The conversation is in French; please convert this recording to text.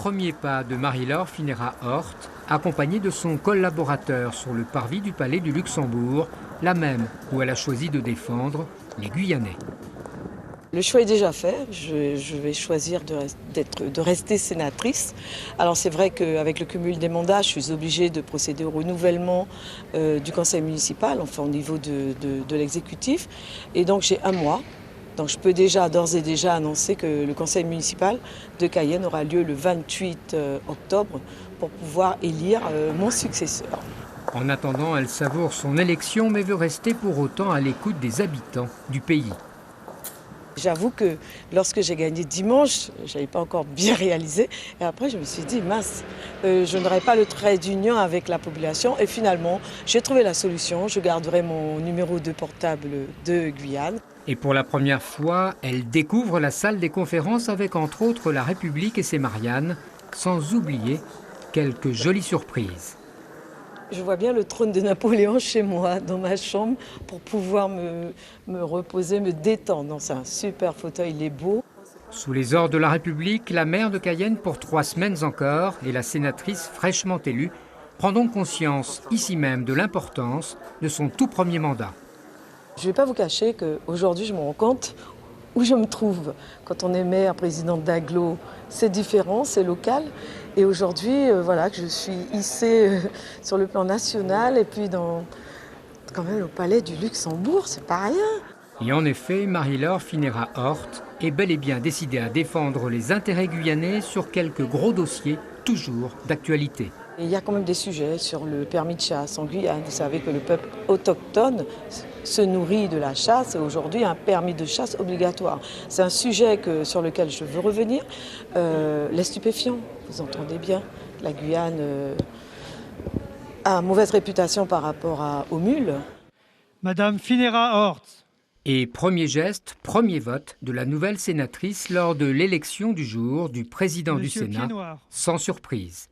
premiers pas de Marie-Laure Phinera-Hort, accompagnée de son collaborateur sur le parvis du Palais du Luxembourg, la même où elle a choisi de défendre les Guyanais. Le choix est déjà fait. Je vais choisir de rester sénatrice. Alors c'est vrai qu'avec le cumul des mandats, je suis obligée de procéder au renouvellement du conseil municipal, enfin au niveau de l'exécutif. Et donc j'ai un mois. Donc je peux d'ores et déjà annoncer que le conseil municipal de Cayenne aura lieu le 28 octobre pour pouvoir élire mon successeur. En attendant, elle savoure son élection mais veut rester pour autant à l'écoute des habitants du pays. J'avoue que lorsque j'ai gagné dimanche, je n'avais pas encore bien réalisé. Et après, je me suis dit, mince, je n'aurai pas le trait d'union avec la population. Et finalement, j'ai trouvé la solution. Je garderai mon numéro de portable de Guyane. Et pour la première fois, elle découvre la salle des conférences avec entre autres la République et ses Mariannes, sans oublier quelques jolies surprises. Je vois bien le trône de Napoléon chez moi, dans ma chambre, pour pouvoir me reposer, me détendre. C'est un super fauteuil, il est beau. Sous les ordres de la République, la maire de Cayenne pour 3 semaines encore et la sénatrice fraîchement élue prend donc conscience ici même de l'importance de son tout premier mandat. Je ne vais pas vous cacher qu'aujourd'hui, je me rends compte où je me trouve. Quand on est maire, présidente d'agglo, c'est différent, c'est local. Et aujourd'hui, voilà, que je suis hissée sur le plan national et puis quand même au palais du Luxembourg, c'est pas rien. Et en effet, Marie-Laure Phinera-Hort est bel et bien décidée à défendre les intérêts guyanais sur quelques gros dossiers toujours d'actualité. Il y a quand même des sujets sur le permis de chasse en Guyane. Vous savez que le peuple autochtone se nourrit de la chasse et aujourd'hui un permis de chasse obligatoire. C'est un sujet sur lequel je veux revenir. Les stupéfiants, vous entendez bien, la Guyane a une mauvaise réputation par rapport aux mules. Madame Phinera-Hort. Et premier geste, premier vote de la nouvelle sénatrice lors de l'élection du jour du président du Sénat, sans surprise.